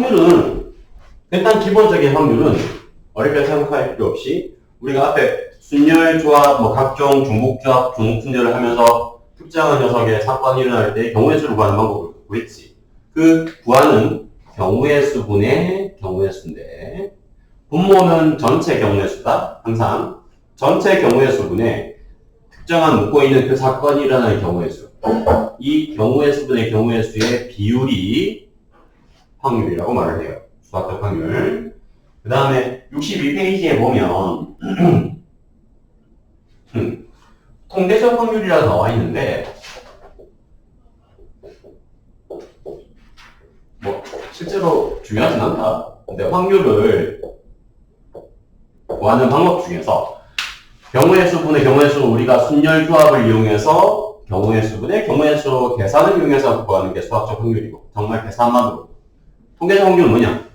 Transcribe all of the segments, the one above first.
확률은 일단 기본적인 확률은 어렵게 생각할 필요 없이 우리가 앞에 순열 조합, 뭐 각종 중복 조합, 중복 순열을 하면서 특정한 녀석의 사건이 일어날 때 경우의 수를 구하는 방법을 구했지. 그 구하는 경우의 수분의 경우의 수인데 분모는 전체 경우의 수다. 항상 전체 경우의 수분에 특정한 묶고 있는 그 사건이 일어나는 경우의 수. 이 경우의 수분의 경우의 수의 비율이 확률이라고 말을 해요. 수학적 확률. 그 다음에 62페이지에 보면 통계적 확률이라고 나와 있는데 뭐 실제로 중요하진 않다. 근데 확률을 구하는 방법 중에서 경우의 수분의 경우의 수 우리가 순열 조합을 이용해서 경우의 수분의 경우의 수 계산을 이용해서 구하는 게 수학적 확률이고 정말 계산만으로. 통계적 확률은 뭐냐?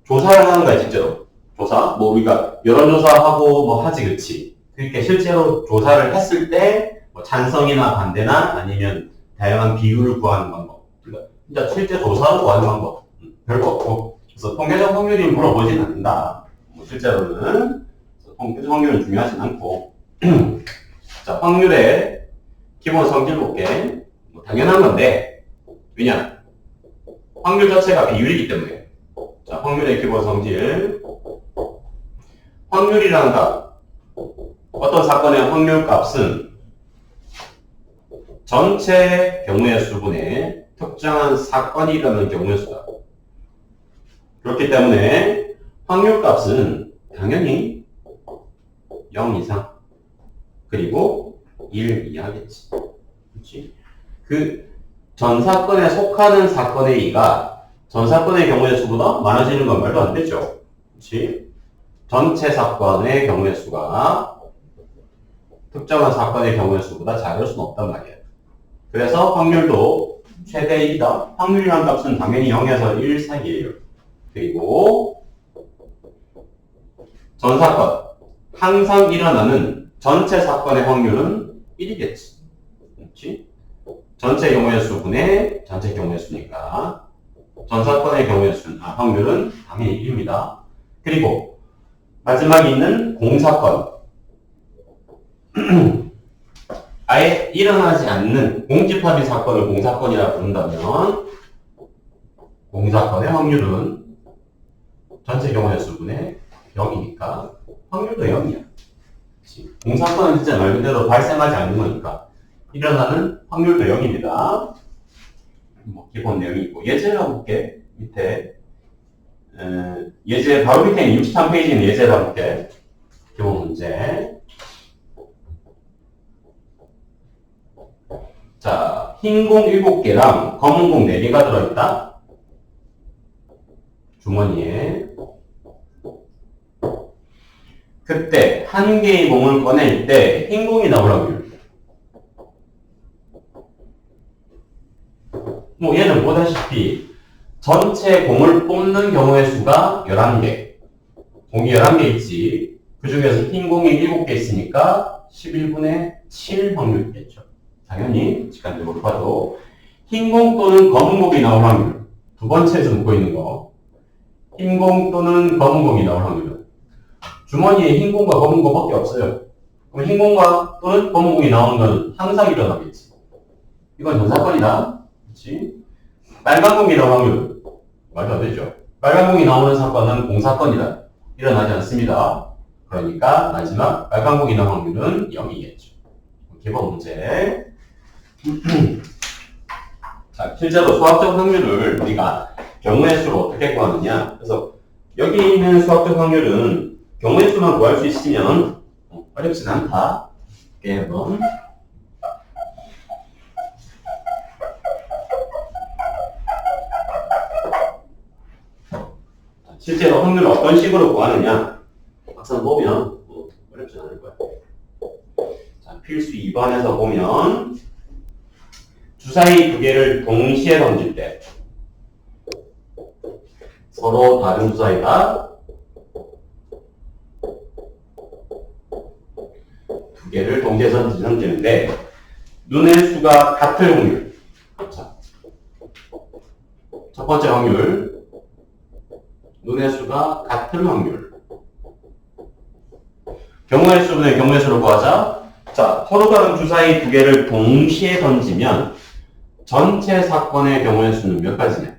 조사를 하는 거야, 실제로. 조사. 뭐 우리가 여론조사하고 뭐 하지, 그치? 그러니까 실제로 조사를 했을 때 뭐 찬성이나 반대나 아니면 다양한 비율을 구하는 방법. 그러니까 진짜 실제 조사를 구하는 방법. 별거 없고. 그래서 통계적 확률이 물어보진 않는다. 뭐 실제로는 통계적 확률은 중요하진 않고. 자, 확률의 기본 성질 볼게. 뭐 당연한 건데, 왜냐? 확률 자체가 비율이기 때문에. 자, 확률의 기본 성질. 확률이라는 값. 어떤 사건의 확률 값은 전체 경우의 수분에 특정한 사건이 일어나는 경우의 수다. 그렇기 때문에 확률 값은 당연히 0 이상 그리고 1 이하겠지. 그렇지? 그 전 사건에 속하는 사건의 이가 전 사건의 경우의 수보다 많아지는 건 말도 안 되죠. 그렇지? 전체 사건의 경우의 수가 특정한 사건의 경우의 수보다 작을 수는 없단 말이에요. 그래서 확률도 최대 1이다. 확률이라는 값은 당연히 0에서 1 사이에요. 그리고 전 사건, 항상 일어나는 전체 사건의 확률은 1이겠지. 그렇지? 전체 경우의 수분의 전체 경우의 수니까 전 사건의 경우의 수, 확률은 당연히 1입니다. 그리고 마지막에 있는 공사건. 아예 일어나지 않는 공집합의 사건을 공사건이라 부른다면 공사건의 확률은 전체 경우의 수분의 0이니까 확률도 0이야. 공사건은 진짜 말 그대로 발생하지 않는 거니까 일어나는 확률도 0입니다. 뭐 기본 내용이 있고 예제를 볼게. 밑에 예제 바로 밑에 63페이지는 예제를 볼게. 기본 문제. 자, 흰 공 7개랑 검은 공 4개가 들어있다. 주머니에. 그때 한 개의 공을 꺼낼 때 흰 공이 나올 확률. 뭐 얘는 보다시피 전체 공을 뽑는 경우의 수가 11개. 공이 11개 있지. 그 중에서 흰 공이 7개 있으니까 11분의 7 확률이겠죠. 당연히 직관적으로 봐도 흰 공 또는 검은 공이 나올 확률. 두 번째에서 묶고 있는 거. 흰 공 또는 검은 공이 나올 확률은 주머니에 흰 공과 검은 공밖에 없어요. 그럼 흰 공과 또는 검은 공이 나오는 건 항상 일어나겠지. 이건 전사건이다. 그렇지? 빨간 공이 나올 확률. 말도 안 되죠. 빨간 공이 나오는 사건은 공사건이다. 일어나지 않습니다. 그러니까 마지막 빨간 공이 나올 확률은 0이겠죠. 기본 문제. 자, 실제로 수학적 확률을 우리가 경우의 수로 어떻게 구하느냐. 그래서 여기 있는 수학적 확률은 경우의 수만 구할 수 있으면 어렵진 않다. 한번 실제로 확률을 어떤 식으로 구하느냐. 막상 보면 어렵진 않을 거야. 자, 필수 2번에서 보면 주사위 두 개를 동시에 던질 때 서로 다른 주사위가 두 개를 동시에 던지는데 눈의 수가 같을 확률. 자, 첫 번째 확률 눈의 수가 같은 확률. 경우의 수분의 경우의 수를 구하자. 자, 서로 다른 주사위 두 개를 동시에 던지면 전체 사건의 경우의 수는 몇 가지냐?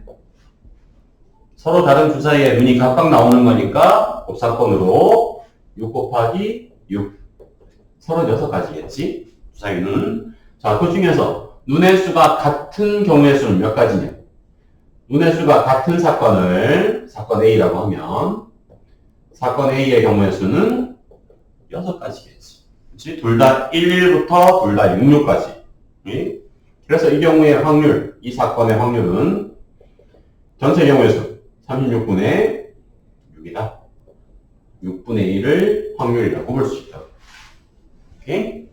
서로 다른 주사위에 눈이 각각 나오는 거니까 곱사건으로 6 곱하기 6. 36가지겠지? 주사위는. 자, 그 중에서 눈의 수가 같은 경우의 수는 몇 가지냐? 눈의 수가 같은 사건을 사건 A라고 하면 사건 A의 경우의 수는 6가지겠지. 그치? 둘 다 11부터 둘 다 66까지. 그래서 이 경우의 확률, 이 사건의 확률은 전체 경우의 수 36분의 6이다. 6분의 1을 확률이라고 볼 수 있다. 오케이?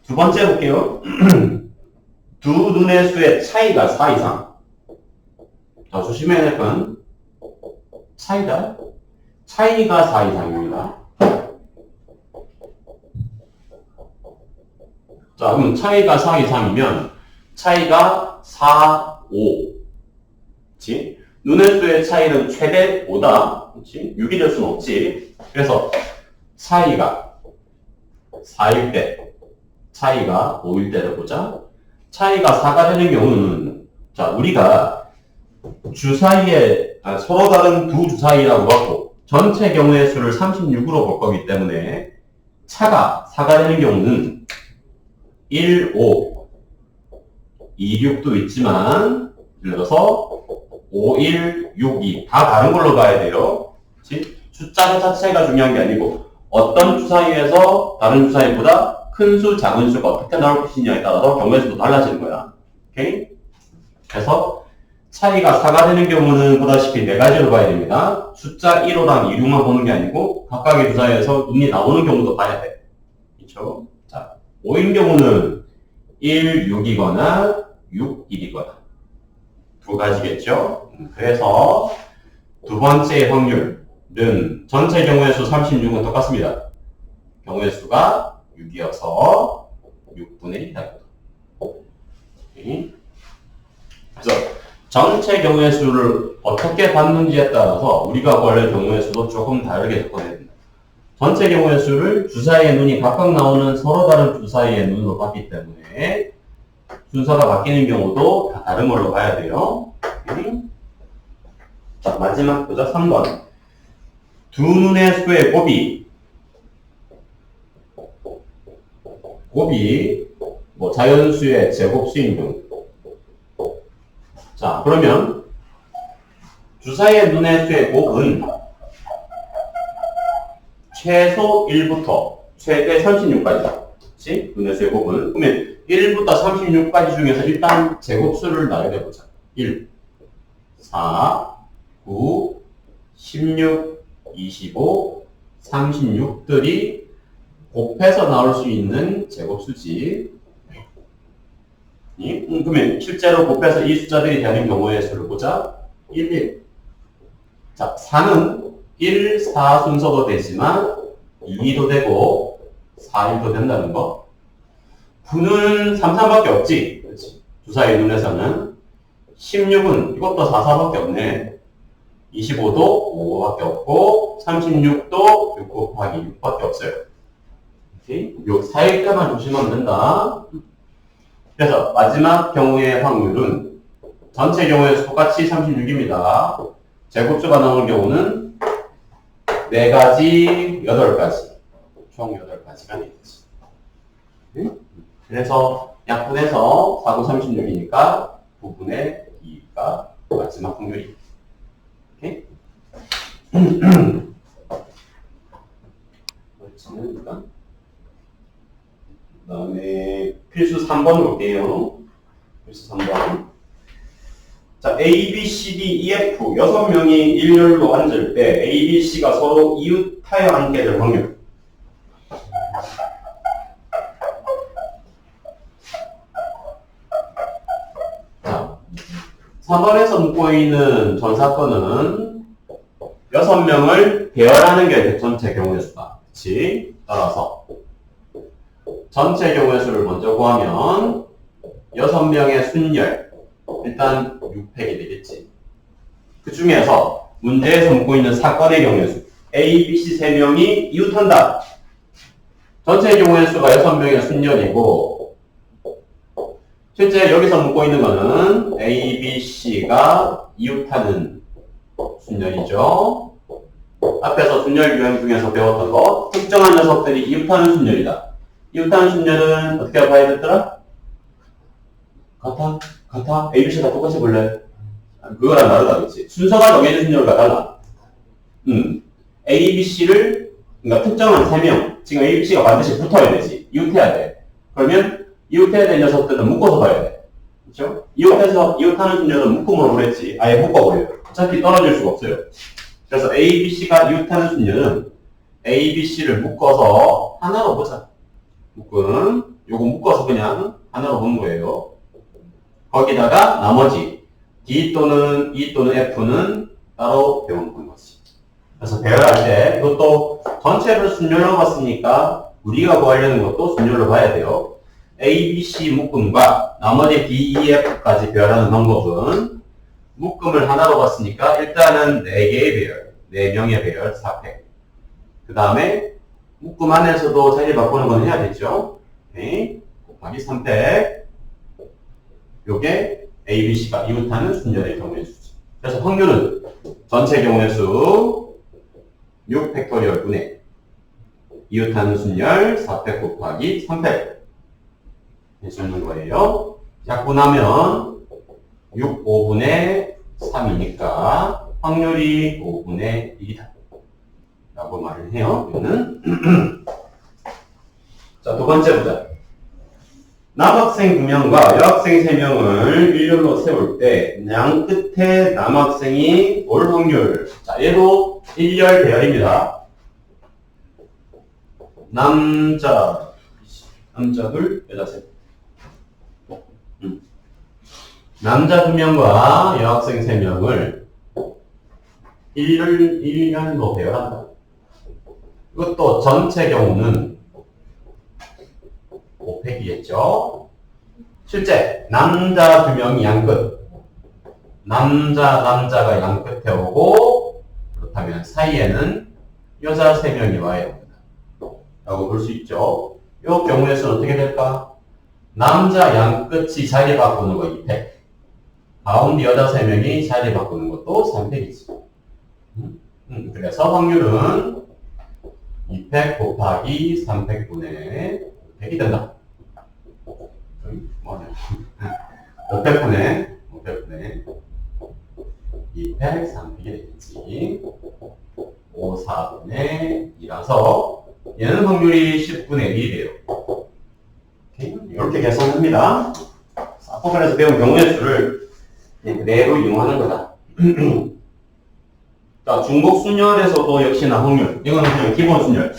두 번째 볼게요. 두 눈의 수의 차이가 4 이상. 자, 조심해야 될 건 차이다. 차이가 4 이상입니다. 자, 그럼 차이가 4 이상이면 차이가 4, 5. 그치? 눈의 수의 차이는 최대 5다. 그치? 6이 될 수는 없지. 그래서 차이가 4일 때, 차이가 5일 때를 보자. 차이가 4가 되는 경우는, 자, 우리가 주사위에, 서로 다른 두 주사위라고 하고, 전체 경우의 수를 36으로 볼 거기 때문에, 차가 4가 되는 경우는 1, 5, 2, 6도 있지만, 예를 들어서 5, 1, 6, 2 다 다른 걸로 봐야 돼요. 그치? 숫자 자체가 중요한 게 아니고 어떤 주사위에서 다른 주사위보다 큰 수, 작은 수가 어떻게 나올 것이냐에 따라서 경우의 수도 달라지는 거야. 오케이? 그래서 차이가 4가 되는 경우는 보다시피 4가지로 봐야 됩니다. 숫자 1, 5랑 2, 6만 보는 게 아니고 각각의 주사위에서 눈이 나오는 경우도 봐야 돼. 그렇죠? 자, 5인 경우는 1, 6이거나 6, 1이거나 두 가지겠죠? 그래서 두 번째 확률은 전체 경우의 수 36은 똑같습니다. 경우의 수가 6이어서 6분의 1이다. 그래서 전체 경우의 수를 어떻게 받는지에 따라서 우리가 원래 경우의 수도 조금 다르게 접근해야 된다. 전체 경우의 수를 주사위의 눈이 각각 나오는 서로 다른 주사위의 눈으로 봤기 때문에 순서가 바뀌는 경우도 다 다른 걸로 봐야 돼요. 자, 마지막 보자. 3번. 두 눈의 수의 곱이 뭐 자연수의 제곱수인 경우. 자, 그러면 주사위의 눈의 수의 곱은 최소 1부터 최대 36까지다. 그치? 눈의 수의 곱은. 그러면 1부터 36까지 중에서 일단 제곱수를 나열해보자. 1, 4, 9, 16, 25, 36들이 곱해서 나올 수 있는 제곱수지. 그러면 실제로 곱해서 이 숫자들이 되는 경우의 수를 보자. 1, 1. 자, 4는 1, 4 순서도 되지만 2도 되고 4, 1도 된다는 거. 9는 3, 4밖에 없지. 그렇지. 주사위 눈에서는 16은 이것도 4, 4밖에 없네. 25도 5밖에 없고 36도 6 곱하기 6밖에 없어요. 요 사이일 때만 조심하면 된다. 그래서 마지막 경우의 확률은 전체 경우에서 똑같이 36입니다. 제곱수가 나오는 경우는 4가지, 8가지. 총 8가지가 되겠지. 그래서 약분해서 4, 9, 36이니까 9분의 2가 마지막 확률이. 오케이? 그 다음에 필수 3번 볼게요. 필수 3번. 자, A, B, C, D, E, F 6명이 일렬로 앉을 때 A, B, C가 서로 이웃하여 앉게 될 확률. 자, 4번에서 묻고 있는 전 사건은 6명을 배열하는 게 전체 경우의 수다. 그치? 따라서 전체 경우의 수를 먼저 구하면 6명의 순열 일단 6팩이 되겠지. 그 중에서 문제에서 묻고 있는 사건의 경우의 수. A, B, C 3명이 이웃한다. 전체 경우의 수가 6명의 순열이고, 실제 여기서 묻고 있는 거는 A, B, C가 이웃하는 순열이죠. 앞에서 순열 유형 중에서 배웠던 거, 특정한 녀석들이 이웃하는 순열이다. 이웃하는 순열은 어떻게 봐야 됐더라? 같아? A, B, C가 똑같이 볼래? 그거랑 다르다, 그치? 순서가 정해진 순열과 달라. A, B, C를, 그러니까 특정한 3명, 지금 A, B, C가 반드시 붙어야 되지. 이웃해야 돼. 그러면 이웃해야 될 녀석들은 묶어서 봐야 돼. 그렇죠? 이웃하는 순열은 묶음으로 보냈지. 아예 묶어버려요. 어차피 떨어질 수가 없어요. 그래서 A, B, C가 이웃하는 순열은 A, B, C를 묶어서 하나로 보자. 요거 묶어서 그냥 하나로 보는 거예요. 거기다가 나머지 D 또는 E 또는 F는 따로 배우는 거지. 그래서 배열할 때 이것도 전체를 순열로 봤으니까 우리가 구하려는 것도 순열로 봐야 돼요. A, B, C 묶음과 나머지 D, E, F까지 배열하는 방법은 묶음을 하나로 봤으니까 일단은 4개의 배열, 4명의 배열 4팩. 그 다음에 묶음 안에서도 자리 바꾸는 건 해야겠죠. 오케이. 곱하기 3팩. 요게 A, B, C가 이웃하는 순열의 경우의 수지. 그래서 확률은 전체 경우의 수 6팩토리얼 분의 이웃하는 순열 4팩 곱하기 3팩 해주는 거예요. 약분하면 6, 5분의 3이니까 확률이 5분의 1이다. 라고 말을 해요. 이거는. 자, 두 번째 보자. 남학생 2명과 여학생 3명을 일렬로 세울 때 양 끝에 남학생이 올 확률. 자, 얘도 일렬 배열입니다. 남자 둘, 여자 셋. 남자 2명과 여학생 3명을 일렬로 배열한다. 이것도 전체 경우는 5팩이겠죠. 실제 남자 2명이 양끝, 남자가 양끝에 오고 그렇다면 사이에는 여자 3명이 와야 됩니다. 라고 볼 수 있죠. 이 경우의 수는 어떻게 될까? 남자 양끝이 자리 바꾸는 거 2팩, 가운데 여자 3명이 자리 바꾸는 것도 3팩이지. 그래서 확률은 2팩 곱하기 3팩분의 100이 된다. 5팩분의 2팩 3팩이 되겠지. 5, 4분의 2라서 얘는 확률이 10분의 1이 돼요. 이렇게 계산합니다. 사포반에서 배운 경우의 수를 그대로 이용하는 거다. 자, 중복 순열에서도 역시나 확률. 이거는 그냥 기본 순열. 그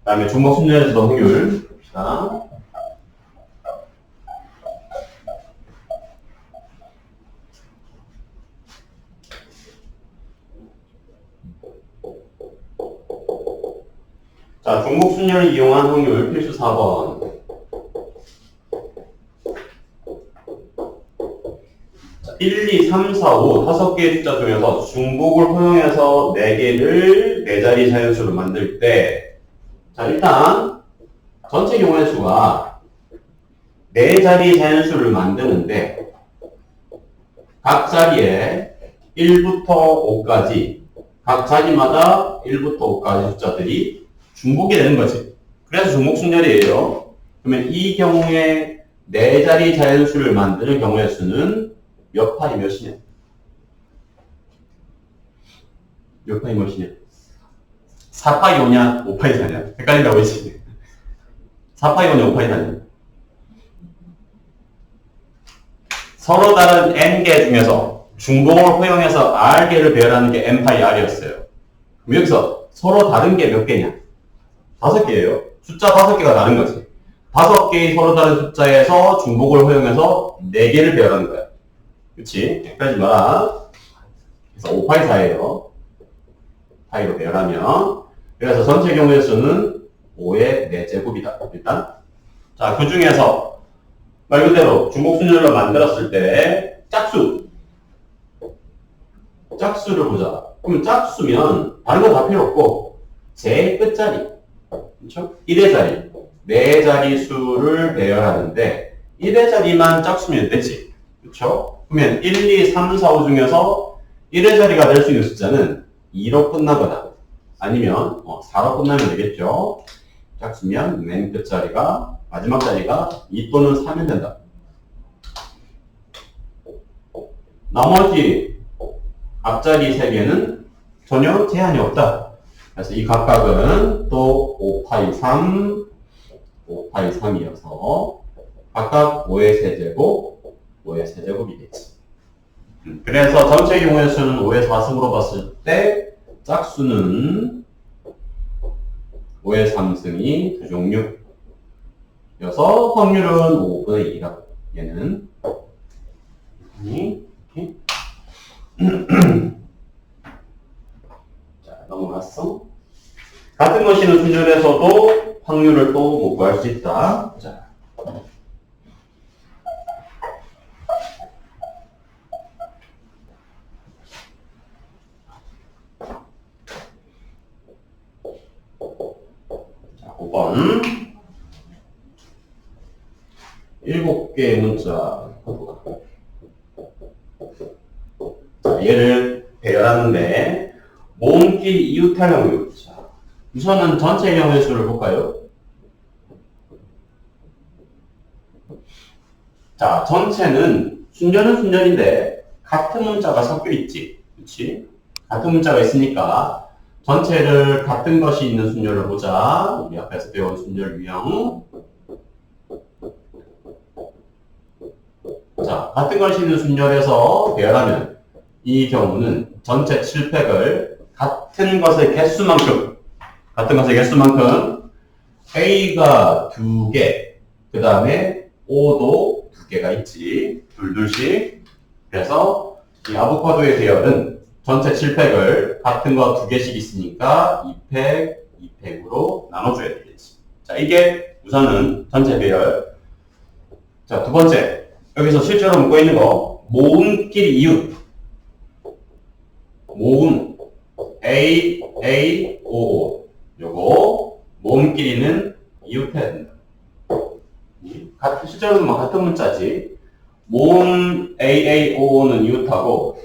다음에 중복 순열에서도 확률. 봅시다. 자, 중복 순열을 이용한 확률 필수 4번. 1, 2, 3, 4, 5 5개의 숫자 중에서 중복을 허용해서 4개를 4자리 자연수로 만들 때, 자, 일단 전체 경우의 수가 4자리 자연수를 만드는데 각 자리에 1부터 5까지 각 자리마다 1부터 5까지 숫자들이 중복이 되는 거지. 그래서 중복 순열이에요. 그러면 이 경우에 4자리 자연수를 만드는 경우의 수는 몇 파이 몇이냐? 몇 파이 몇이냐? 4파이 5냐? 5파이 4냐? 헷갈린다고 했지? 4파이 5냐? 5파이 4냐? 서로 다른 n개 중에서 중복을 허용해서 r개를 배열하는 게 n파이 r이었어요. 그럼 여기서 서로 다른 게 몇 개냐? 5개예요. 숫자 5개가 다른 거지. 5개의 서로 다른 숫자에서 중복을 허용해서 4개를 배열하는 거야. 그치? 헷갈리지 마라. 그래서 5파이 4예요. 파이로 배열하면. 그래서 전체 경우의 수는 5의 4제곱이다. 일단. 자, 그 중에서 말 그대로 중복 순열로 만들었을 때 짝수. 짝수를 보자. 그럼 짝수면 다른 거 다 필요 없고 제 끝자리, 그렇죠? 1의 자리, 4자리 수를 배열하는데 1의 자리만 짝수면 되지, 그렇죠? 그러면 1, 2, 3, 4, 5 중에서 1의 자리가 될 수 있는 숫자는 2로 끝나거나 아니면 4로 끝나면 되겠죠. 짝수면 맨 끝자리가 마지막 자리가 2 또는 3이 된다. 나머지 앞자리 3개는 전혀 제한이 없다. 그래서 이 각각은 또 5파이 3, 5파이 3이어서 각각 5의 세제곱, 5의 세제곱이겠지. 그래서 전체 경우의 수는 5의 4승으로 봤을 때 짝수는 5의 3승이 두 종류여서 확률은 5분의 2라고. 얘는 이렇게. 자, 넘어갔어. 같은 것이는 순전에서도 확률을 또 못 구할 수 있다. 자. 자, 5번. 7개의 문자. 자, 얘를 배열하는데 모음끼리 이웃할 확률. 자, 우선은 전체 경우의 수를 볼까요? 자, 전체는 순전은 순전인데 같은 문자가 섞여 있지. 그렇지? 같은 문자가 있으니까 전체를 같은 것이 있는 순열을 보자. 우리 앞에서 배운 순열 유형. 자, 같은 것이 있는 순열에서 배열하면 이 경우는 전체 7팩을 같은 것의 개수만큼 A가 2개, 그 다음에 O도 2개가 있지. 둘씩. 그래서 이 아보카도의 배열은 전체 7팩을 같은 거 2개씩 있으니까 2팩, 2팩으로 나눠줘야 되겠지. 자, 이게 우선은 전체 배열. 자, 두 번째. 여기서 실제로 묻고 있는 거, 모음끼리 이웃. 모음, A, A, O, O. 요거, 모음끼리는 이웃해야 된다. 실제로는 같은 문자지. 모음 A, A, O, O는 이웃하고,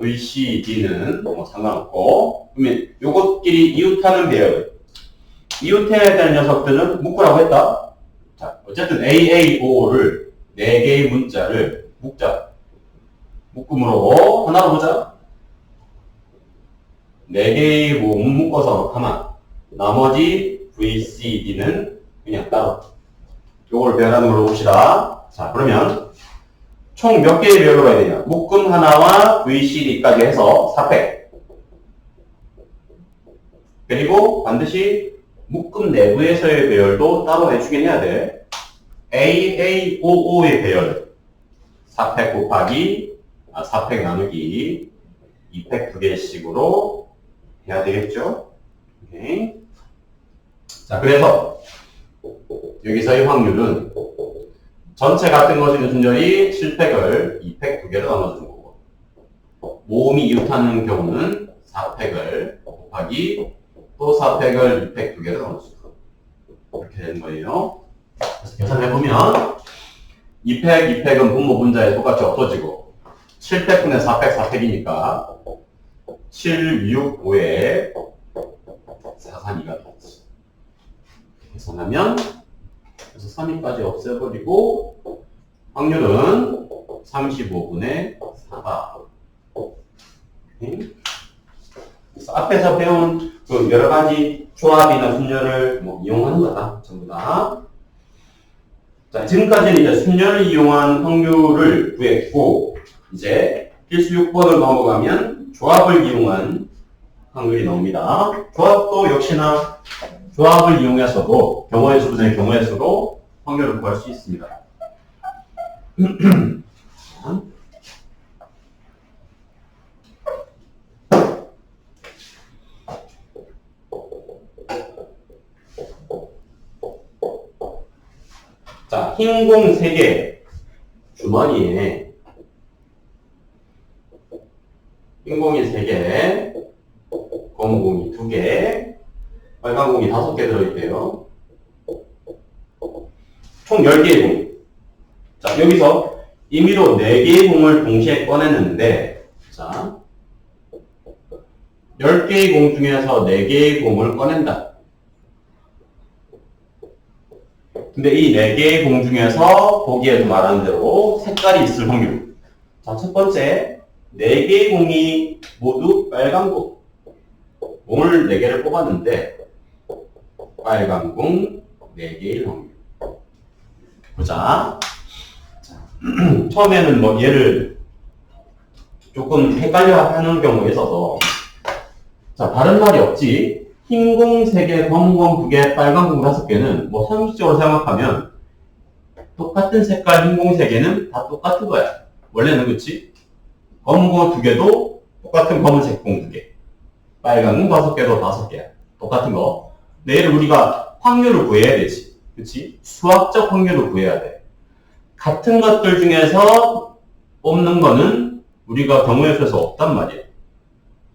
V, C, D는 상관없고, 그러면 요것끼리 이웃하는 배열. 이웃해야 되는 녀석들은 묶으라고 했다. 자, 어쨌든 A, A, O, O를 4개의 문자를 묶자. 묶음으로 하나로 보자. 4개의 모음 묶어서 가만. 나머지 V, C, D는 그냥 따로. 요걸 배열하는 걸로 봅시다. 자, 그러면 총 몇 개의 배열로 가야 되냐? 묶음 하나와 V, C, D까지 해서 4팩. 그리고 반드시 묶음 내부에서의 배열도 따로 해주긴 해야 돼. A, A, O, O의 배열. 4팩 곱하기, 4팩 나누기, 2팩 2개씩으로 해야 되겠죠? 오케이. 자, 그래서 여기서의 확률은 전체 같은 것이는 순전히 7팩을 2팩 2개로 나눠주는 거고, 모음이 이웃하는 경우는 4팩을 곱하기 또 4팩을 2팩 2개로 나눠주는 거. 이렇게 되는 거예요. 그래서 계산해보면 2팩, 2팩은 분모 분자에 똑같이 없어지고 7팩분의 4팩, 4팩이니까 7, 6, 5에 4, 3, 2가 되겠지. 계산하면 그래서 3위까지 없애버리고 확률은 35분의 4다. 그래서 앞에서 배운 그 여러 가지 조합이나 순열을 이용하는 거다. 전부 다. 자, 지금까지는 이제 순열을 이용한 확률을 구했고, 이제 필수 6번을 넘어가면 조합을 이용한 확률이 나옵니다. 조합도 역시나 조합을 이용해서도 경우의 수분의 경우의 수로 확률을 구할 수 있습니다. 자, 흰 공 3개 주머니에 흰 공이 빨간공이 5개 들어있대요. 총 10개의 공. 자, 여기서 임의로 4개의 공을 동시에 꺼냈는데, 자, 10개의 공 중에서 4개의 공을 꺼낸다. 근데 이 4개의 공 중에서 보기에도 말한 대로 색깔이 있을 확률. 자, 첫 번째, 4개의 공이 모두 빨간 공. 공을 4개를 뽑았는데, 빨간 공 4개일 확률. 보자. 처음에는 뭐 얘를 조금 헷갈려 하는 경우가 있어서, 자, 다른 말이 없지. 흰 공 3개, 검은 공 2개, 빨간 공 5개는 뭐 상식적으로 생각하면 똑같은 색깔 흰 공 3개는 다 똑같은 거야. 원래는 그치? 검은 공 2개도 똑같은 검은색 공 2개. 빨간 공 5개도 5개야. 똑같은 거. 내일 우리가 확률을 구해야 되지. 그치? 수학적 확률을 구해야 돼. 같은 것들 중에서 뽑는 거는 우리가 경우의 수에서 없단 말이야.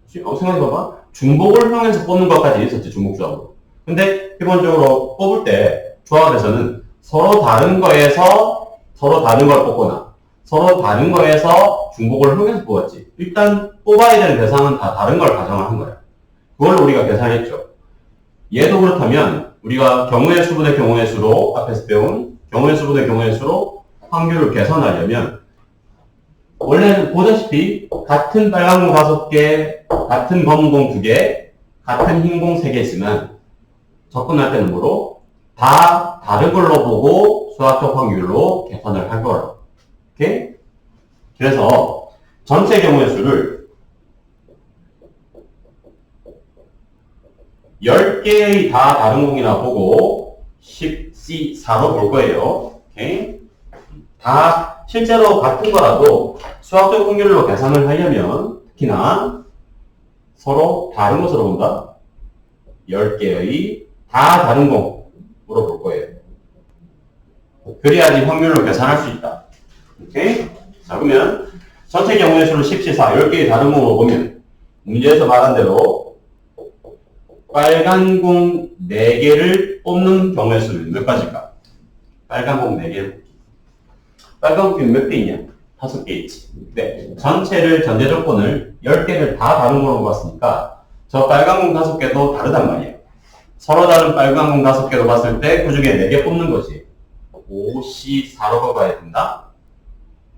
생각해봐봐. 중복을 통해서 뽑는 것까지 있었지, 중복조합으로. 근데 기본적으로 뽑을 때 조합에서는 서로 다른 거에서 서로 다른 걸 뽑거나 서로 다른 거에서 중복을 통해서 뽑았지. 일단 뽑아야 되는 대상은 다 다른 걸 가정을 한 거야. 그걸로 우리가 계산했죠. 얘도 그렇다면 우리가 경우의 수분의 경우의 수로 앞에서 배운 경우의 수분의 경우의 수로 확률을 계산하려면 원래는 보다시피 같은 빨간 공 5개, 같은 검은 공 2개, 같은 흰 공 3개지만 접근할 때는 뭐로? 다 다른 걸로 보고 수학적 확률로 계산을 할 거라고. 오케이? 그래서 전체 경우의 수를 10개의 다 다른 공이나 보고 10C4로 볼 거예요. 오케이? 다 실제로 같은 거라도 수학적 확률로 계산을 하려면 특히나 서로 다른 것으로 본다. 10개의 다 다른 공으로 볼 거예요. 그래야지 확률로 계산할 수 있다. 오케이? 자, 그러면 전체 경우의 수를 10C4, 10개의 다른 공으로 보면 문제에서 말한 대로 빨간 공 4개를 뽑는 경우의 수는 몇 가지일까? 빨간 공 4개를 빨간 공이 몇 개 있냐? 5개 있지. 네. 전체를, 전제 조건을 10개를 다 다른 걸로 봤으니까 저 빨간 공 5개도 다르단 말이에요. 서로 다른 빨간 공 5개로 봤을 때 그 중에 4개 뽑는 거지. 5C4로 봐야 된다.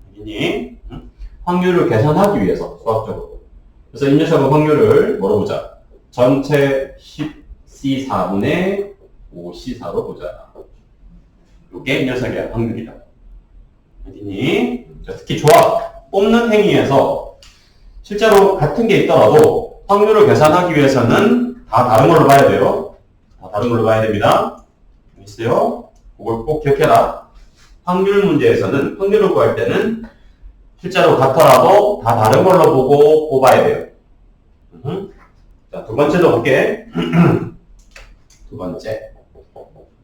알겠니? 확률을 계산하기 위해서, 수학적으로. 그래서 이 녀석은 확률을 뭐로 보자? 전체 10C4분의 5C4로 보자. 이게 이 녀석의 확률이다. 알겠니? 특히 조합, 뽑는 행위에서 실제로 같은 게 있더라도 확률을 계산하기 위해서는 다 다른 걸로 봐야 돼요. 다 다른 걸로 봐야 됩니다. 있어요? 그걸 꼭 기억해라. 확률 문제에서는, 확률을 구할 때는 실제로 같더라도 다 다른 걸로 보고 뽑아야 돼요. 자, 두 번째도 볼게. 두 번째.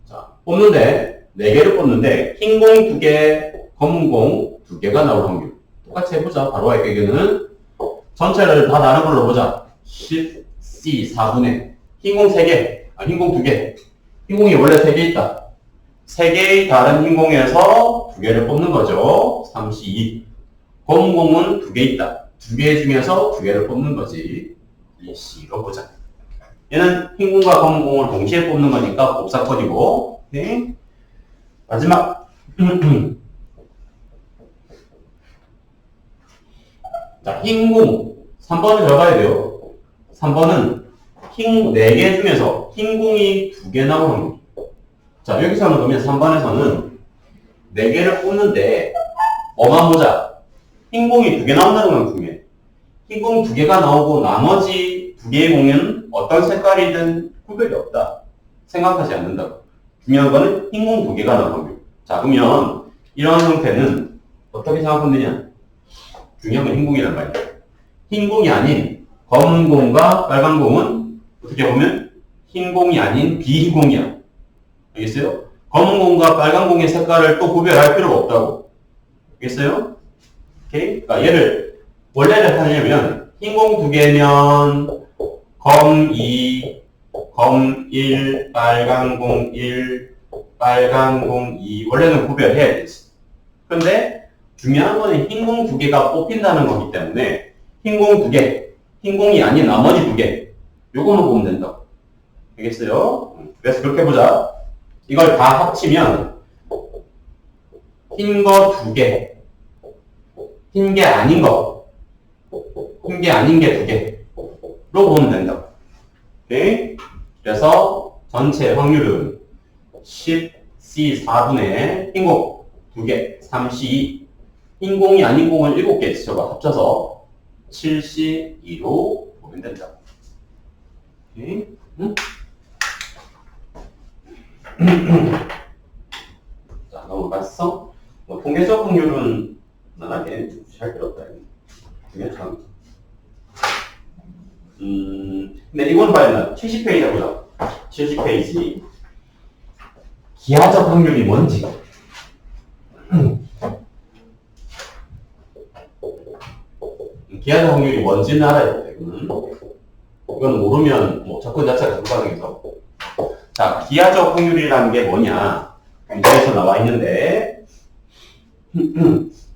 자, 뽑는데, 4개를 뽑는데, 흰 공 2개, 검은 공 2개가 나올 확률. 똑같이 해보자. 바로 할게는 전체를 다 다른 걸로 보자. 10C4분의 흰 공 3개, 흰 공 2개. 흰 공이 원래 3개 있다. 3개의 다른 흰 공에서 2개를 뽑는 거죠. 3C2. 검은 공은 2개 있다. 2개 중에서 2개를 뽑는 거지. 2C로 보자. 얘는 흰 공과 검은 공을 동시에 뽑는 거니까 곱사건이고. 네. 마지막. 자, 흰 공. 3번을 잡아야 돼요. 3번은 흰 4개 중에서 흰 공이 2개 나오는 확률. 자, 여기서는 그러면 3번에서는 4개를 뽑는데, 뭐만 보자. 흰 공이 2개 나온다는 건 중요해. 흰 공 2개가 나오고 나머지 2개의 공은 어떤 색깔이든 구별이 없다. 생각하지 않는다고. 중요한 거는 흰 공 2개가 나온 확률. 자, 그러면 이런 형태는 어떻게 생각하면 되냐? 중요한 건 흰 공이란 말이야. 흰 공이 아닌 검은 공과 빨간 공은 어떻게 보면 흰 공이 아닌 비흰 공이야. 알겠어요? 검은 공과 빨간 공의 색깔을 또 구별할 필요가 없다고. 알겠어요? 오케이? 그러니까 얘를 원래를 하려면 흰 공 2개면 검 2, 검 1, 빨간 공 1, 빨간 공 2. 원래는 구별해야 되지. 근데 중요한 거는 흰 공 2개가 뽑힌다는 거기 때문에 흰 공 2개, 흰 공이 아닌 나머지 2개. 요거만 보면 된다. 알겠어요? 그래서 그렇게 보자. 이걸 다 합치면 흰 거 2개, 흰 게 아닌 거, 흰 게 아닌 게 2개로 보면 된다. 오케이? 그래서 전체 확률은 10C 4분의 흰 공 2개, 3C2. 흰 공이 아닌 공은 7개 저거 합쳐서 7C2로 보면 된다. 오케이? 응? 자, 넘어갔어? 뭐, 통계적 확률은 나한테 잘 들었다. 이게 참. 근데 이건 봐야 70페이지 보자. 70페이지. 기하적 확률이 뭔지. 기하적 확률이 뭔지는 알아야 돼. 이건 모르면 뭐 접근 자체가 불가능해서. 자, 기하적 확률이라는 게 뭐냐? 문제에서 나와 있는데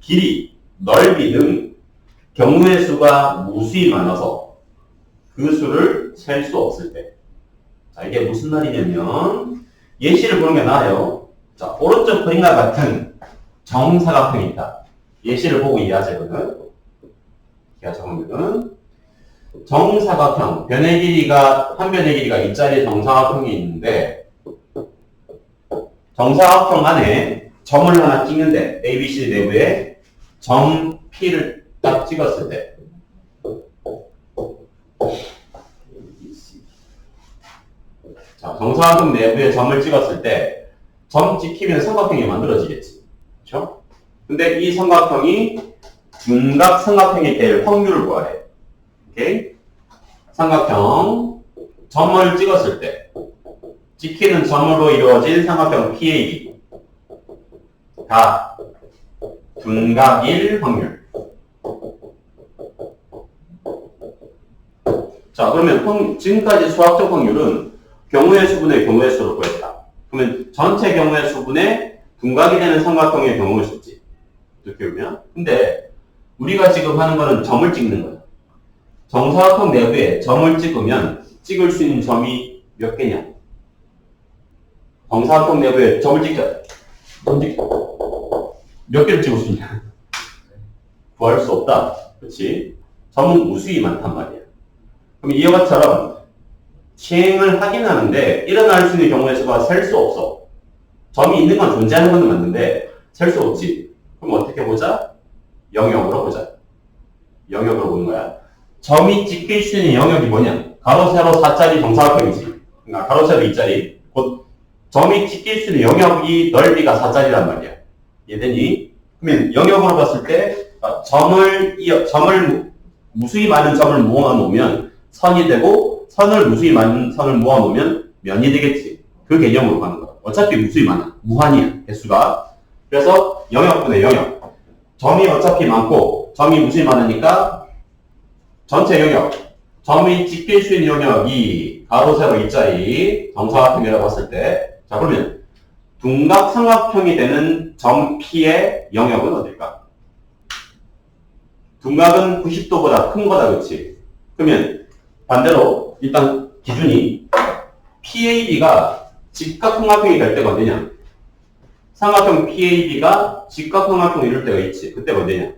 길이, 넓이 등 경우의 수가 무수히 많아서 그 수를 셀 수 없을 때. 자, 이게 무슨 말이냐면 예시를 보는 게 나아요. 자, 오른쪽 그림과 같은 정사각형이 있다. 예시를 보고 이해하자고는 기하적 확률은 정사각형, 변의 길이가, 한 변의 길이가 이짜리 정사각형이 있는데, 정사각형 안에 점을 하나 찍는데, ABC 내부에 점 P를 딱 찍었을 때, 자, 정사각형 내부에 점을 찍었을 때, 점 찍히면 삼각형이 만들어지겠지. 그렇죠? 근데 이 삼각형이 둔각 삼각형이 될 확률을 구하래. 오케이? 삼각형 점을 찍었을 때 찍히는 점으로 이루어진 삼각형 PAB 다 둔각일 확률. 자, 그러면 지금까지 수학적 확률은 경우의 수분의 경우의 수로 구했다. 그러면 전체 경우의 수분의 둔각이 되는 삼각형의 경우의 수지. 이렇게 보면. 근데 우리가 지금 하는 거는 점을 찍는 거야. 정사각형 내부에 점을 찍으면 찍을 수 있는 점이 몇 개냐? 정사각형 내부에 점을 찍자. 몇 개를 찍을 수 있냐? 구할 수 없다. 그렇지? 점은 무수히 많단 말이야. 그럼 이와 같처럼 시행을 하긴 하는데 일어날 수 있는 경우의 수가 셀 수 없어. 점이 있는 건 존재하는 건 맞는데 셀 수 없지. 그럼 어떻게 보자? 영역으로 보자. 영역으로 보는 거야. 점이 찍힐 수 있는 영역이 뭐냐? 가로, 세로, 4짜리 정사각형이지. 그러니까 가로, 세로, 2짜리. 곧 점이 찍힐 수 있는 영역이 넓이가 4짜리란 말이야. 이해되니? 그러면 영역으로 봤을 때 점을 무수히 많은 점을 모아놓으면 선이 되고 선을 무수히 많은 선을 모아놓으면 면이 되겠지. 그 개념으로 가는 거야. 어차피 무수히 많아. 무한이야. 개수가. 그래서 영역분의 영역. 점이 어차피 많고 점이 무수히 많으니까 전체 영역, 점이 찍힐 수 있는 영역이 가로, 세로, 2짜리 정사각형이라고 했을 때, 자, 그러면 둔각 삼각형이 되는 점 P의 영역은 어딜까? 둔각은 90도보다 큰 거다, 그렇지? 그러면 반대로 일단 기준이 PAB가 직각삼각형이 될 때가 언제냐? 삼각형 PAB가 직각삼각형이 이럴 때가 있지. 그때가 언제냐?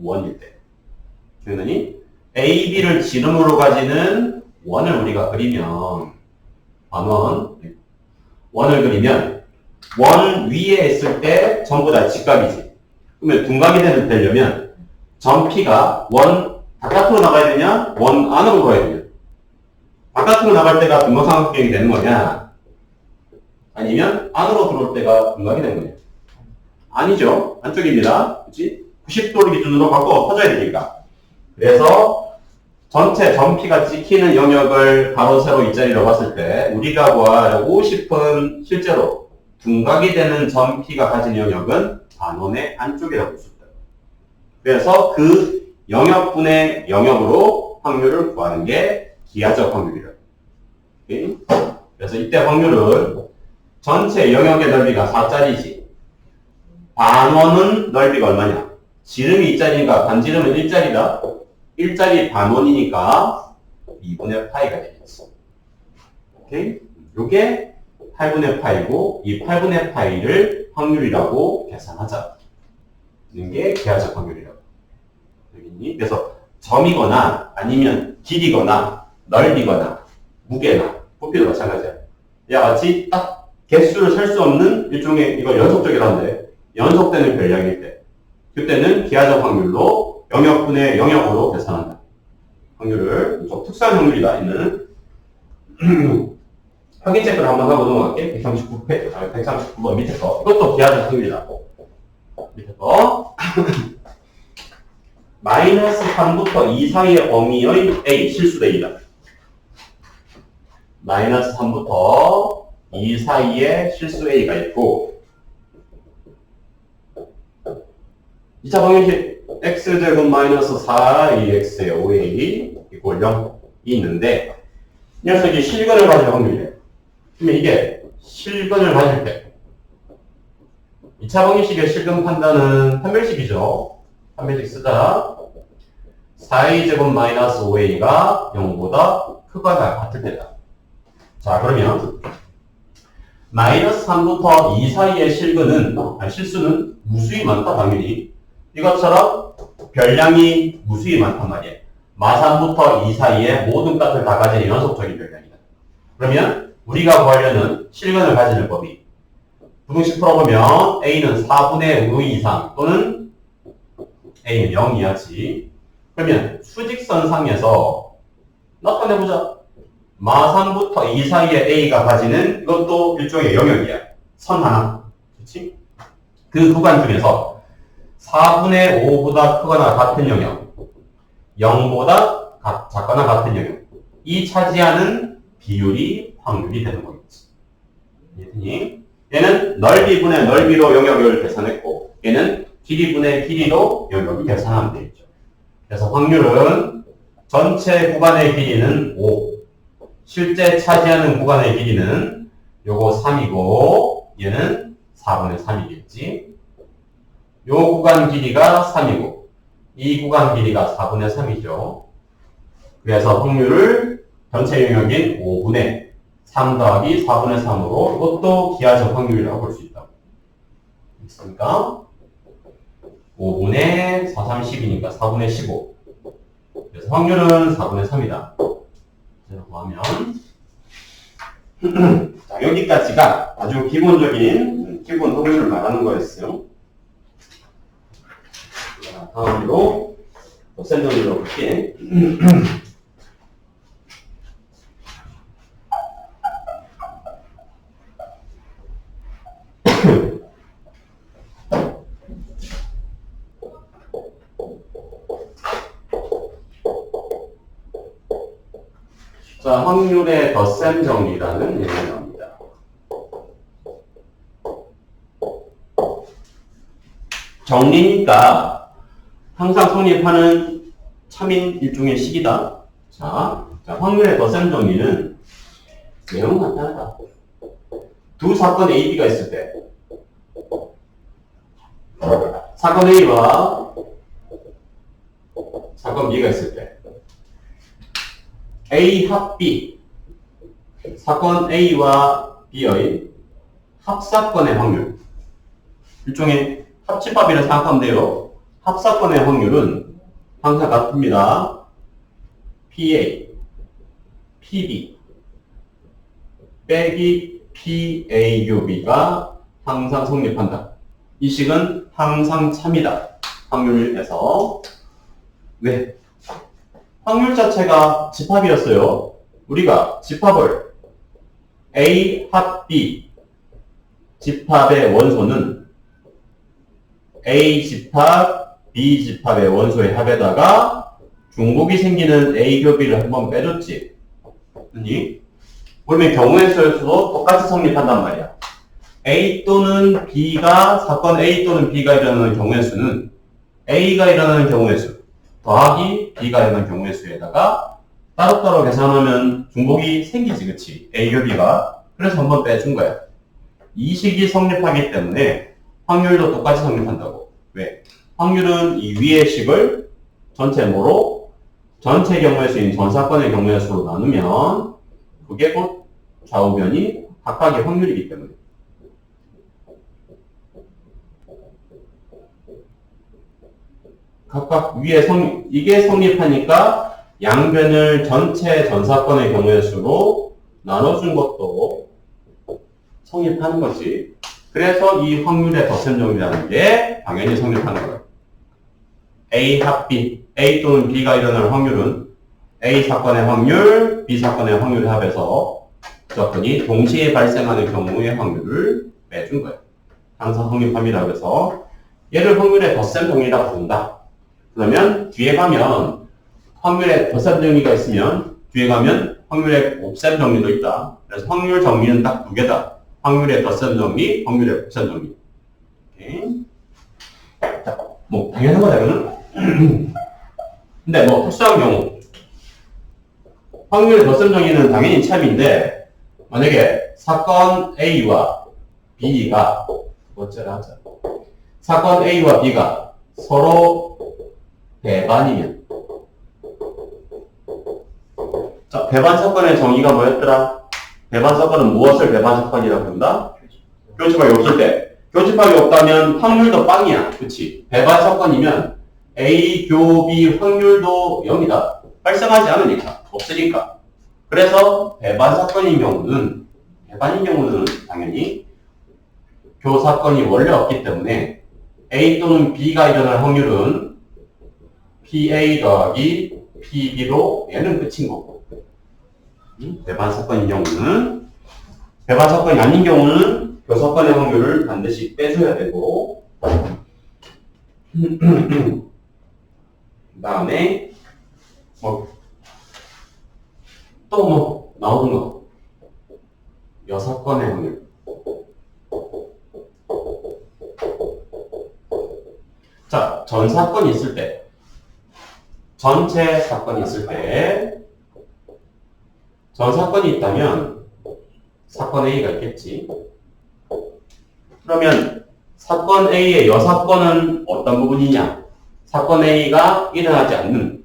1일 때. 그러니 AB를 지름으로 가지는 원을 우리가 그리면 원을 그리면 원 위에 있을 때 전부 다 직각이지. 그러면 둔각이 되려면 점 P가 원 바깥으로 나가야 되냐? 원 안으로 가야 되냐? 바깥으로 나갈 때가 둔각삼각형이 되는 거냐? 아니면 안으로 들어올 때가 둔각이 되는 거냐? 아니죠. 안쪽입니다. 그렇지? 90도를 기준으로 바꿔 퍼져야 되니까. 그래서 전체 점 P가 찍히는 영역을 가로, 세로, 2짜리로 봤을 때 우리가 구하고 싶은 실제로 둔각이 되는 점 P가 가진 영역은 반원의 안쪽이라고 볼 수 있다. 그래서 그 영역분의 영역으로 확률을 구하는 게 기하적 확률이다. 오케이? 그래서 이때 확률은 전체 영역의 넓이가 4짜리지. 반원은 넓이가 얼마냐? 지름이 2짜리니까 반지름은 1짜리다. 1짜리 반원이니까 2분의 파이가 되겠지. 오케이? 요게 8분의 파이고 이 8분의 파이를 확률이라고 계산하자. 이게 기하적 확률이라고. 여기니? 그래서 점이거나 아니면 길이거나 넓이거나 무게나 부피도 마찬가지야. 이와 같이 딱 개수를 셀 수 없는 일종의 이걸 연속적이라는데 연속되는 별량일 때 그때는 기하적 확률로 영역분의 영역으로 계산한다. 확률을 좀 특수한 확률이다 있는 확인 체크를 한번 하고 넘어갈게. 139번 밑에 거. 이것도 기하적 확률이다. 밑에 거. 마이너스 3부터 2 사이의 범위의 A, 실수 A다. 마이너스 3부터 2 사이에 실수 A가 있고 2차 방정식 x제곱 마이너스 4ax의 5a 이꼴 0이 있는데 이 녀석이 실근을 가질 확률이래. 그러면 이게 실근을 가질 때 2차 방정식의 실근 판단은 판별식이죠. 판별식 쓰자. 4a제곱 마이너스 5a가 0보다 크거나 같을 때다. 자, 그러면 마이너스 3부터 2 사이의 실수는 무수히 많다, 당연히. 이것처럼 별량이 무수히 많단 말이에요. 마3부터 2 사이에 모든 값을 다 가진 연속적인 별량이다. 그러면 우리가 구하려는 실근을 가지는 법이 부등식 풀어보면 a는 4분의 5 이상 또는 a는 0 이하지. 그러면 수직선상에서 나타내보자. 마3부터 2 사이에 a가 가지는 이것도 일종의 영역이야. 선 하나. 그렇지? 그 구간 중에서 4분의 5보다 크거나 같은 영역, 0보다 작거나 같은 영역, 이 차지하는 비율이 확률이 되는 거겠지. 이해되니? 얘는 넓이분의 넓이로 영역을 계산했고 얘는 길이분의 길이로 영역을 계산하면 되겠죠. 그래서 확률은 전체 구간의 길이는 5, 실제 차지하는 구간의 길이는 요거 3이고 얘는 4분의 3이겠지. 요 구간 길이가 3이고 이 구간 길이가 4분의 3이죠. 그래서 확률을 전체 영역인 5분의 3 더하기 4분의 3으로 이것도 기하적 확률이라고 볼 수 있다고. 있습니까? 5분의 4, 3, 10이니까 4분의 15. 그래서 확률은 4분의 3이다. 라고 하면 자, 여기까지가 아주 기본 확률을 말하는 거였어요. 자, 다음으로 샌드위치로 볼게. 자, 확률의 덧셈 정리라는 얘기가 나옵니다. 정리니까 항상 성립하는 참인 일종의 식이다. 자, 확률의 덧셈 정리는 내용은 간단하다. 두 사건 A, B가 있을 때 사건 A와 사건 B가 있을 때 A 합 B, 사건 A와 B의 합사건의 확률, 일종의 합집합이라 생각하면 돼요. 합사건의 확률은 항상 같습니다. PA, PB 빼기 PAUB가 항상 성립한다. 이 식은 항상 참이다. 확률에서. 왜? 확률 자체가 집합이었어요. 우리가 집합을 A 합 B 집합의 원소는 A 집합 B 집합의 원소의 합에다가 중복이 생기는 A 겹이를 한번 빼줬지. 아니? 그러면 경우의 수에서도 똑같이 성립한단 말이야. A 또는 B가 사건 A 또는 B가 일어나는 경우의 수는 A가 일어나는 경우의 수 더하기 B가 일어나는 경우의 수에다가 따로따로 계산하면 중복이 생기지, 그치? A 교 B가. 그래서 한번 빼준 거야. 이 식이 성립하기 때문에 확률도 똑같이 성립한다고. 왜? 확률은 이 위의 식을 전체 뭐로? 전체 경우의 수인 전사건의 경우의 수로 나누면 그게 곧 좌우변이 각각의 확률이기 때문에. 각각 위에 이게 성립하니까 양변을 전체 전사건의 경우의 수로 나눠준 것도 성립하는 거지. 그래서 이 확률의 덧셈정리라는 게 당연히 성립하는 거예요. A 합 B, A 또는 B가 일어날 확률은 A 사건의 확률, B 사건의 확률을 합해서 무조건이 동시에 발생하는 경우의 확률을 빼준 거예요. 항상 성립합니다. 그래서 얘를 확률의 덧셈정리라고 부른다. 그러면 뒤에 가면 확률의 덧셈 정리가 있으면 뒤에 가면 확률의 곱셈 정리도 있다. 그래서 확률 정리는 딱 두 개다. 확률의 덧셈 정리, 확률의 곱셈 정리. 오케이. 자, 뭐 당연한 거다 이거는. 근데 뭐 특수한 경우 확률의 덧셈 정리는 당연히 참인데 만약에 사건 A와 B가 어쩌라 하자. 사건 A와 B가 서로 배반이면 자, 배반 사건의 정의가 뭐였더라? 배반 사건은 무엇을 배반 사건이라고 부른다? 교집합이 없을 때. 교집합이 없다면 확률도 빵이야. 그치? 배반 사건이면 A, 교, B 확률도 0이다. 발생하지 않으니까. 없으니까. 그래서 배반 사건인 경우는 당연히 교 사건이 원래 없기 때문에 A 또는 B가 일어날 확률은 PA 더하기 PB로 얘는 끝인 거고. 배반 사건인 경우는 배반 사건이 아닌 경우는 교사건의 확률을 반드시 빼줘야 되고 그 다음에 또 뭐 나오는 거 여사건의 확률 자 전사건이 있을 때 전체 사건이 있을 때 전사건이 있다면 사건 A가 있겠지. 그러면 사건 A의 여사건은 어떤 부분이냐? 사건 A가 일어나지 않는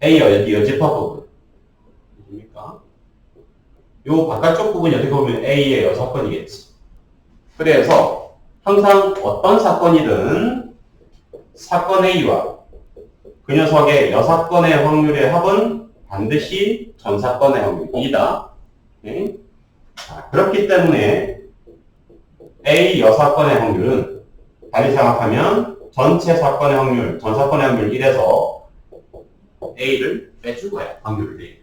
A의 여집합 부분. 입니까? 요 바깥쪽 부분이 어떻게 보면 A의 여사건이겠지. 그래서 항상 어떤 사건이든 사건 A와 그 녀석의 여사건의 확률의 합은 반드시 전사건의 확률이다. 네? 자, 그렇기 때문에 A 여사건의 확률은 달리 생각하면 전체 사건의 확률, 전사건의 확률 1에서 A를 빼줄 거야. 확률을 A.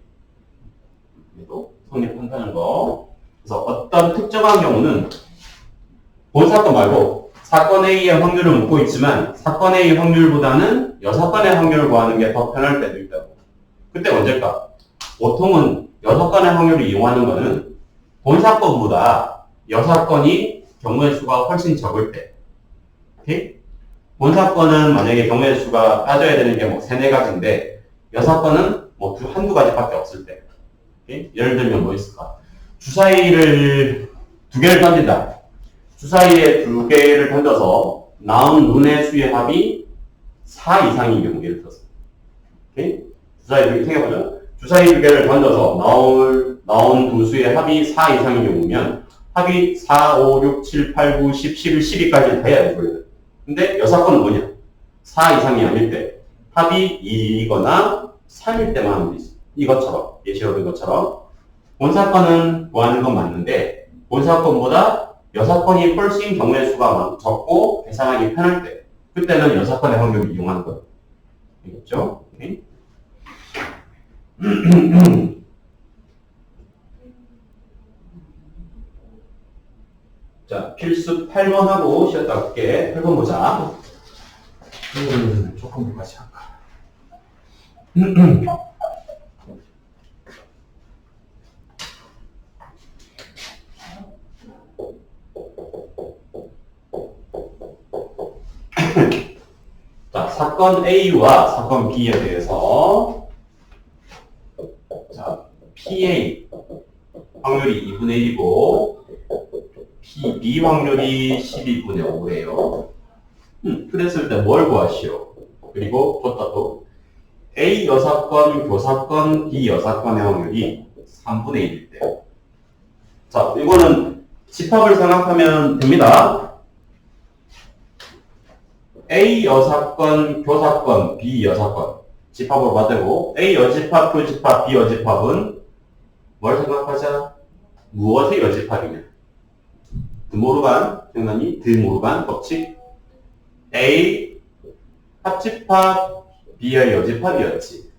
그래도 성립한다는 거. 그래서 어떤 특정한 경우는 본 사건 말고 사건 A의 확률을 묻고 있지만 사건 A 확률보다는 여사건의 확률을 구하는 게 더 편할 때도 있다고. 그때 언제일까? 보통은 여사건의 확률을 이용하는 거는 본 사건보다 여사건이 경우의 수가 훨씬 적을 때. 오케이? 본 사건은 만약에 경우의 수가 따져야 되는 게 뭐 3, 4가지인데 여사건은 뭐 한두 가지밖에 없을 때. 오케이? 예를 들면 뭐 있을까? 주사위를 2개를 던진다. 주사위에 2개를 던져서 나온 눈의 수의 합이 4 이상인 경우 예를 들어서. 오케이? 주사위 2개 생각해보자. 주사위 2개를 던져서 나온 두 수의 합이 4 이상인 경우면 합이 4, 5, 6, 7, 8, 9, 10, 11, 12까지 돼야 되거든. 근데 여사건은 뭐냐? 4 이상이 아닐 때 합이 2이거나 3일 때만 하면 되지. 이것처럼 예시로 든 것처럼 본사건은 구하는 건 맞는데 본사건보다 여사건이 훨씬 경우의 수가 적고 계산하기 편할 때 그때는 여사건의 확률을 이용하는 거예요. 알겠죠? 오케이. 자, 필수 8번 하고 쉬었다 갈게. 8번 보자. 조금 더 같이 할까. 자, 사건 A와 사건 B에 대해서 PA 확률이 2분의 1이고 PB 확률이 12분의 5예요. 그랬을 때 뭘 구하시오? 그리고 줬다 또 A 여사건, 교사건, B 여사건의 확률이 3분의 1일 때. 자, 이거는 집합을 생각하면 됩니다. A 여사건, 교사건, B 여사건. 집합으로 받되고 A 여집합, 교집합, B 여집합은 뭘 생각하자? 무엇의 여집합이냐? 드모르간, 생각나니? 드모르간 법칙. A 합집합, B의 여집합이었지.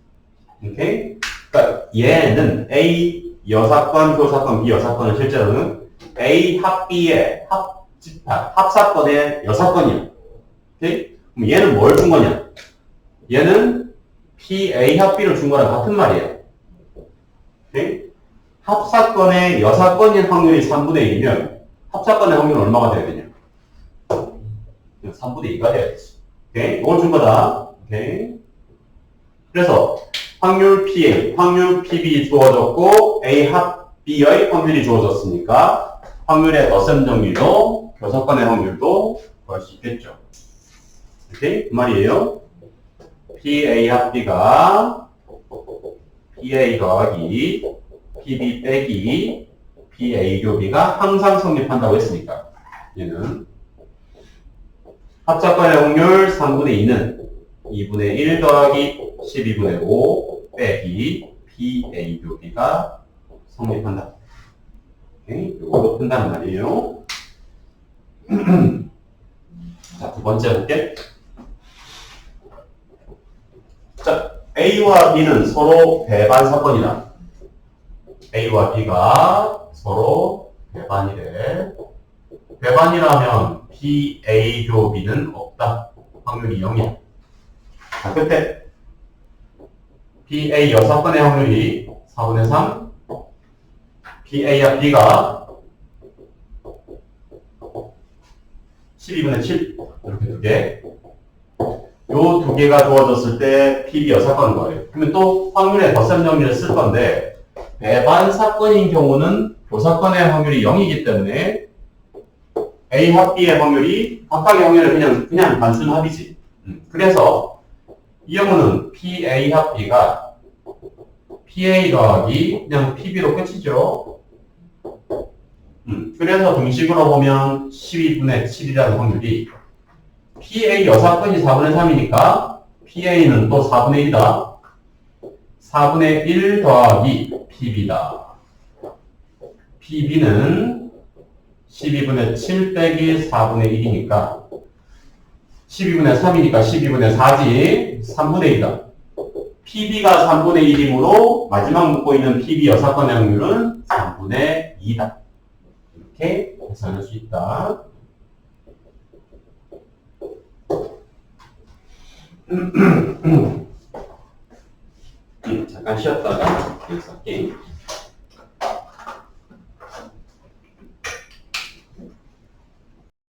오케이? 그러니까 얘는 A 여사건, 교사건, B 여사건은 실제로는 A 합 B의 합집합, 합사건의 여사건이야. 오케이? 그럼 얘는 뭘 준 거냐? 얘는 P A 합 B를 준 거랑 같은 말이에요. 오케이? 합사건의 여사건인 확률이 3분의 1이면 합사건의 확률은 얼마가 돼야 되냐? 3분의 2가 돼야지. 오케이? 이걸 준 거다. 오케이? 그래서 확률 PA, 확률 PB 주어졌고 A 합 B의 확률이 주어졌으니까 확률의 덧셈 정리도 교사건의 확률도 구할 수 있겠죠. 오케이? 그 말이에요. PA 합 B가 PA 더하기 PB 빼기 PA 교비가 항상 성립한다고 했으니까 얘는 합작관의 확률 3분의 2는 2분의 1 더하기 12분의 5 빼기 PA 교비가 성립한다. 오케이? 이거도 푼다는 말이에요. 자, 두 번째 볼게. 자, A와 B는 서로 배반 사건이다. A와 B가 서로 배반이래. 배반이라면 PA 교비는 없다. 확률이 0이야. 자, 끝에 PA 여사건의 확률이 4분의 3, PA와 B가 12분의 7 이렇게 두 개. 요 두 개가 주어졌을 때 PB 여사건인 거예요. 그러면 또 확률의 덧셈 정리를 쓸 건데 배반 사건인 경우는 교사건의 확률이 0이기 때문에 A 합 B의 확률이 각각의 확률은 그냥 단순 합이지. 그래서 이 경우는 PA 합 B가 PA 더하기 그냥 PB로 끝이죠. 그래서 등식으로 보면 12분의 7이라는 확률이 PA 여사건이 4분의 3이니까 PA는 또 4분의 1이다. 4분의 1 더하기 PB다. PB는 12분의 7 빼기 4분의 1이니까 12분의 3이니까 12분의 4지 3분의 1이다. PB가 3분의 1이므로 마지막 묻고 있는 PB 여사건의 확률은 3분의 2다. 이렇게 계산할 수 있다. 잠깐 쉬었다가 여기서 할게.